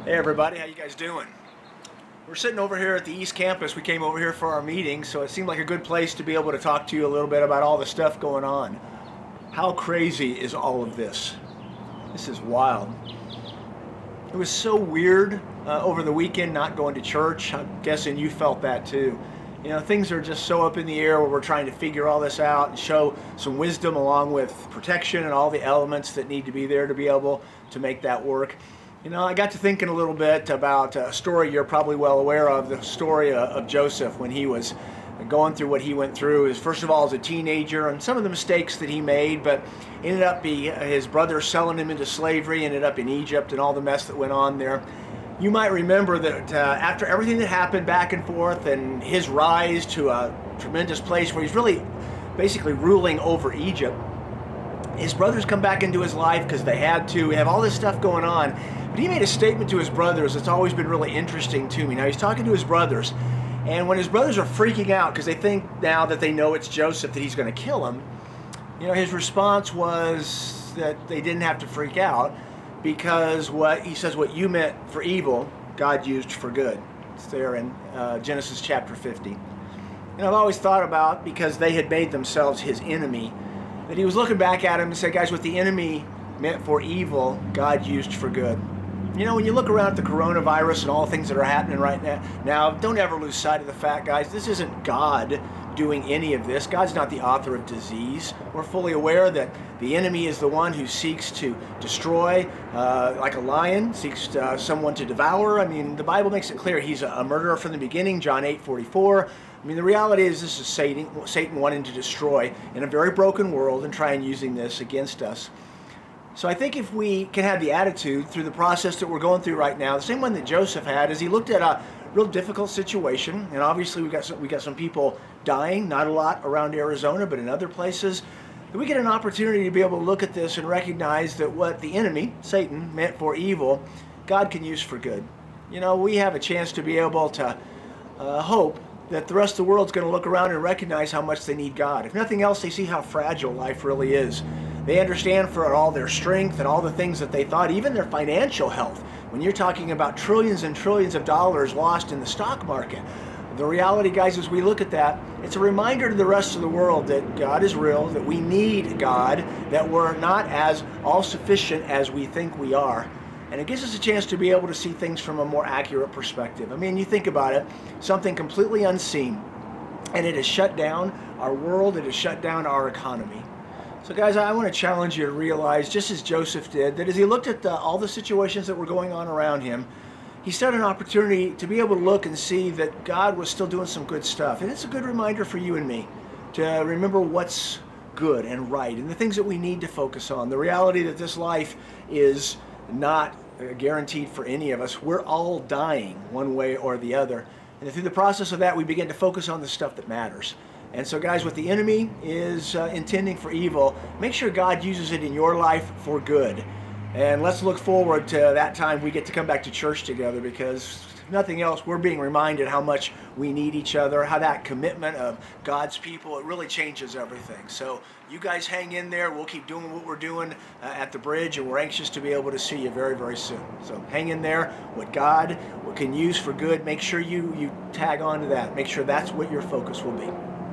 Hey everybody, how you guys doing? We're sitting over here at the East Campus. We came over here for our meeting, so it seemed like a good place to be able to talk to you a little bit about all the stuff going on. How crazy is all of this? This is wild. It was so weird over the weekend not going to church. I'm guessing you felt that too. You know, things are just so up in the air where we're trying to figure all this out and show some wisdom along with protection and all the elements that need to be there to be able to make that work. You know, I got to thinking a little bit about a story you're probably well aware of, the story of Joseph when he was going through what he went through. Is first of all as a teenager and some of the mistakes that he made, but ended up his brother selling him into slavery, ended up in Egypt and all the mess that went on there. You might remember that after everything that happened back and forth and his rise to a tremendous place where he's really basically ruling over Egypt, his brothers come back into his life because they had to. We have all this stuff going on. But he made a statement to his brothers that's always been really interesting to me. Now, he's talking to his brothers, and when his brothers are freaking out because they think now that they know it's Joseph that he's going to kill him, you know, his response was that they didn't have to freak out because what you meant for evil, God used for good. It's there in Genesis chapter 50. And I've always thought about, because they had made themselves his enemy, that he was looking back at him and said, guys, what the enemy meant for evil, God used for good. You know, when you look around at the coronavirus and all the things that are happening right now, don't ever lose sight of the fact, guys, this isn't God doing any of this. God's not the author of disease. We're fully aware that the enemy is the one who seeks to destroy, like a lion, seeks someone to devour. I mean, the Bible makes it clear he's a murderer from the beginning, John 8:44. I mean, the reality is this is Satan wanting to destroy in a very broken world and try and using this against us. So I think if we can have the attitude through the process that we're going through right now, the same one that Joseph had, as he looked at a real difficult situation, and obviously we got some people dying, not a lot around Arizona, but in other places, that we get an opportunity to be able to look at this and recognize that what the enemy, Satan, meant for evil, God can use for good. You know, we have a chance to be able to hope that the rest of the world's going to look around and recognize how much they need God. If nothing else, they see how fragile life really is. They understand for all their strength and all the things that they thought, even their financial health. When you're talking about trillions and trillions of dollars lost in the stock market, the reality, guys, as we look at that, it's a reminder to the rest of the world that God is real, that we need God, that we're not as all-sufficient as we think we are. And it gives us a chance to be able to see things from a more accurate perspective. I mean, you think about it, something completely unseen, and it has shut down our world, it has shut down our economy. So guys, I want to challenge you to realize, just as Joseph did, that as he looked at all the situations that were going on around him, he set an opportunity to be able to look and see that God was still doing some good stuff. And it's a good reminder for you and me to remember what's good and right and the things that we need to focus on. The reality that this life is not guaranteed for any of us. We're all dying one way or the other. And through the process of that, we begin to focus on the stuff that matters. And so guys, what the enemy is intending for evil, make sure God uses it in your life for good. And let's look forward to that time we get to come back to church together, because if nothing else, we're being reminded how much we need each other, how that commitment of God's people, it really changes everything. So you guys hang in there. We'll keep doing what we're doing at the bridge, and we're anxious to be able to see you very, very soon. So hang in there. What God can use for good, make sure you tag on to that. Make sure that's what your focus will be.